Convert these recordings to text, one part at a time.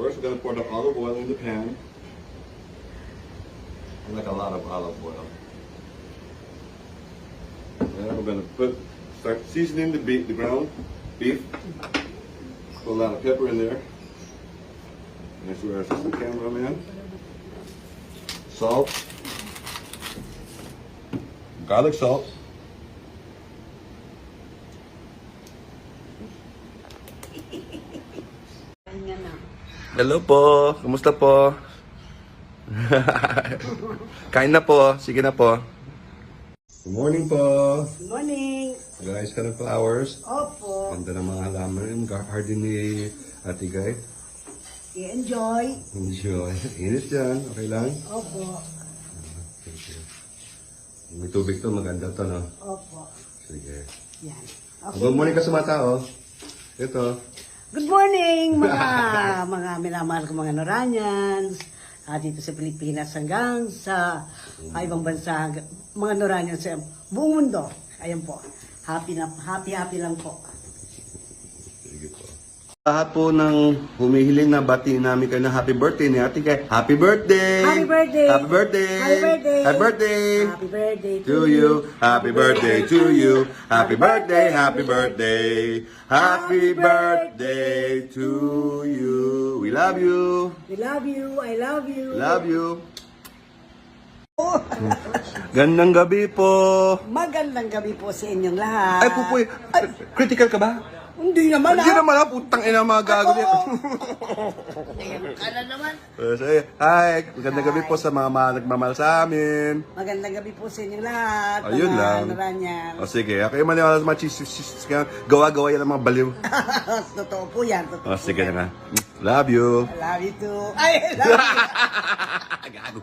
First, we're going to pour the olive oil in the pan. I like a lot of olive oil. Then we're going to start seasoning the ground beef. Put a lot of pepper in there. That's where the cameraman. Salt. Garlic salt. Hello po. Kumusta po? Kain na po. Sige na po. Good morning po. Good morning. Guys, ka ng flowers. Opo. Ganda ng mga halaman yung garden ni Ate Guy. I-enjoy. Enjoy. Init yan. Okay lang? Opo. Thank you. May tubig to. Maganda to, no? Opo. Sige. Yan. Okay. Good morning ka sa mga tao. Ito. Good morning, mga minamahal ko mga Noranians. Dito sa Pilipinas hanggang sa ibang bansa, mga Noranians sa buong mundo. Ayan po. Happy lang po. Sige po. Lahat po ng humihiling na batiin namin kayo na happy birthday ni Ate Guy. Happy birthday! Happy birthday! Happy birthday! Happy birthday! Happy birthday! Happy birthday To you, happy birthday to you, happy birthday, happy birthday, happy birthday to you. We love you. We love you. I love you. Love you. Gandang gabi po. Magandang gabi po sa inyong lahat. Ay, Pupoy, critical ka ba? Hindi naman Hindi naman ha, putang ina mga gago niya. Ano naman? Hi, magandang gabi po sa mga nagmamahal sa amin. Magandang gabi po sa inyong lahat. Ayun mga lang. Noranians. O sige, kayo maniwala sa mga cheese, gawa-gawa yan ng mga baliw. Totoo po yan. Totoo O po sige yan. na nga. Love you. I love you too. Ay, I love you. Gago.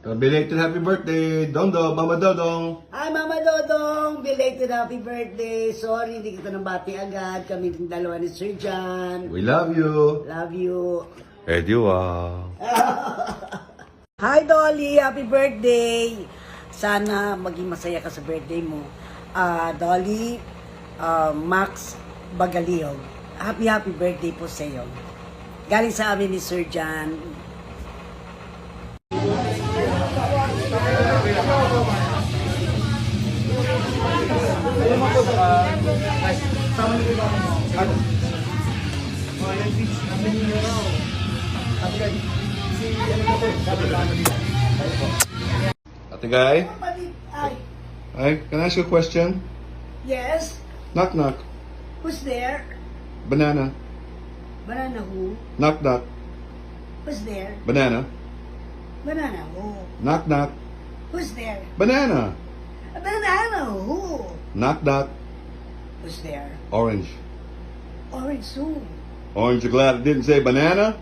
Belated happy birthday, Dondo, Mama Dodong. Hi, Mama Dodong. Belated happy birthday. Sorry, hindi kita nabati agad. Kami ng dalawa ni Sir John. We love you. Love you. Ediwa. Hi, Dolly. Happy birthday. Sana maging masaya ka sa birthday mo. Dolly, Max Bagaliog. Happy birthday po sa iyo. Galing sa amin ni Sir John. Ate Guy, Ay, hi, can I ask you a question? yes. Knock knock. Who's there? Banana. Banana who? Knock knock. Who's there? Banana. Banana who? Knock knock. Who's there? Banana. Banana who? Knock knock. Who's there? Orange. Orange who? Orange, you glad it didn't say banana?